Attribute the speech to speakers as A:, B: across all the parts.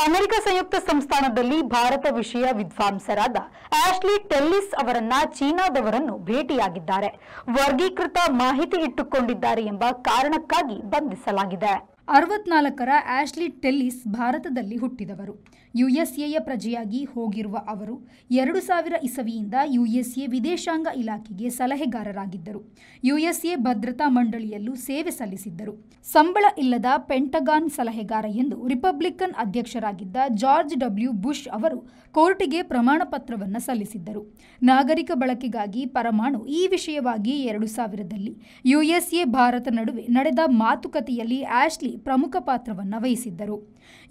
A: America ಸಂಯುಕ್ತ ಸಂಸ್ಥಾನದಲ್ಲಿ ಭಾರತ ವಿಷಯ ವಿದ್ವಾಂಸರಾದ ಆಶ್ಲಿ ಟೆಲ್ಲಿಸ್ ಅವರನ್ನ ಚೀನಾದವರನ್ನು ಭೇಟಿಯಾಗಿದ್ದಾರೆ. ವರ್ಗೀಕೃತ ಮಾಹಿತಿ ಇಟ್ಟುಕೊಂಡಿದ್ದಾರೆ ಎಂಬ ಕಾರಣಕ್ಕಾಗಿ ಬಂಧಿಸಲಾಗಿದೆ.
B: 64ರ ಆಶ್ಲಿ ಟೆಲ್ಲಿಸ್ ಭಾರತದಲ್ಲಿ ಹುಟ್ಟಿದವರು. ಯುಎಸ್ಎಯ ಪ್ರಜೆಯಾಗಿ ಹೋಗಿರುವ ಅವರು 2000 ಇಸವಿಯಿಂದ ಯುಎಸ್ಎ ವಿದೇಶಾಂಗ ಇಲಾಖೆಗೆ ಸಲಹೆಗಾರರಾಗಿದ್ದರು. ಯುಎಸ್ಎ ಭದ್ರತಾ ಮಂಡಳಿಯಲ್ಲೂ ಸೇವೆ ಸಲ್ಲಿಸಿದ್ದರು. ಸಂಬಳ ಇಲ್ಲದ ಪೆಂಟಗಾನ್ ಸಲಹೆಗಾರ ಎಂದು ರಿಪಬ್ಲಿಕನ್ ಅಧ್ಯಕ್ಷರಾಗಿದ್ದ ಜಾರ್ಜ್ ಡಬ್ಲ್ಯೂ ಬುಷ್ ಅವರು ಕೋರ್ಟಿಗೆ ಪ್ರಮಾಣ ಪತ್ರವನ್ನು ಸಲ್ಲಿಸಿದ್ದರು. ನಾಗರಿಕ ಬಳಕೆಗಾಗಿ ಪರಮಾಣು ಈ ವಿಷಯವಾಗಿ 2000ರಲ್ಲಿ ಯುಎಸ್ಎ ಭಾರತ ನಡುವೆ ನಡೆದ ಮಾತುಕತೆಯಲ್ಲಿ ಆಶ್ಲಿ ಪ್ರಮುಖ ಪಾತ್ರವನ್ನು ವಹಿಸಿದ್ದರು.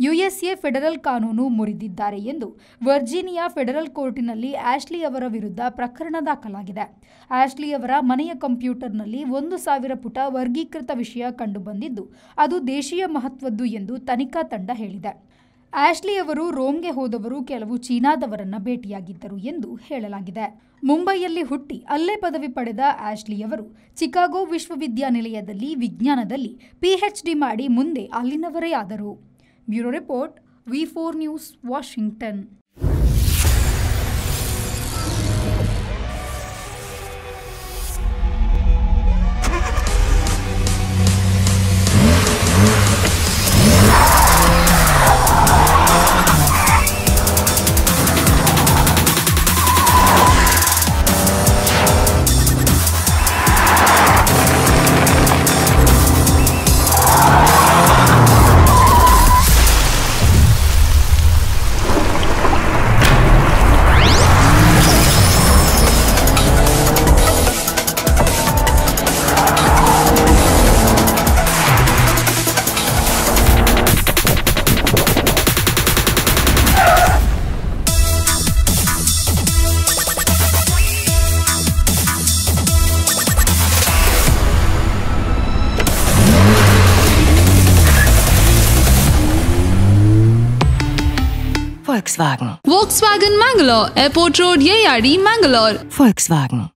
B: ಯುಎಸ್ಎ ಫೆಡರಲ್ ಕಾನೂನು ಮುರಿದಿದ್ದಾರೆ ಎಂದು ವರ್ಜೀನಿಯಾ ಫೆಡರಲ್ ಕೋರ್ಟಿನಲ್ಲಿ ಆಶ್ಲಿ ಅವರ ವಿರುದ್ಧ ಪ್ರಕರಣ ದಾಖಲಾಗಿದೆ. ಆಶ್ಲಿ ಅವರ ಮನೆಯ ಕಂಪ್ಯೂಟರ್ನಲ್ಲಿ 1000 ಪುಟ ವರ್ಗೀಕೃತ ವಿಷಯ ಕಂಡುಬಂದಿದ್ದು ಅದು ದೇಶೀಯ ಮಹತ್ವದ್ದು ಎಂದು ತನಿಖಾ ತಂಡ ಹೇಳಿದೆ. ಆಶ್ಲಿ ಅವರು ರೋಮ್ಗೆ ಹೋದವರು ಕೆಲವು ಚೀನಾದವರನ್ನ ಭೇಟಿಯಾಗಿದ್ದರು ಎಂದು ಹೇಳಲಾಗಿದೆ. ಮುಂಬೈಯಲ್ಲಿ ಹುಟ್ಟಿ ಅಲ್ಲೇ ಪದವಿ ಪಡೆದ ಆಶ್ಲಿ ಅವರು ಚಿಕಾಗೋ ವಿಶ್ವವಿದ್ಯಾನಿಲಯದಲ್ಲಿ ವಿಜ್ಞಾನದಲ್ಲಿ ಪಿಎಚ್ಡಿ ಮಾಡಿ ಮುಂದೆ ಅಲ್ಲಿನವರೇ ಆದರು. Bureau report, V4 news, Washington.
C: Volkswagen Mangalore, Airport Road, Yeyadi, Mangalore.
D: Volkswagen.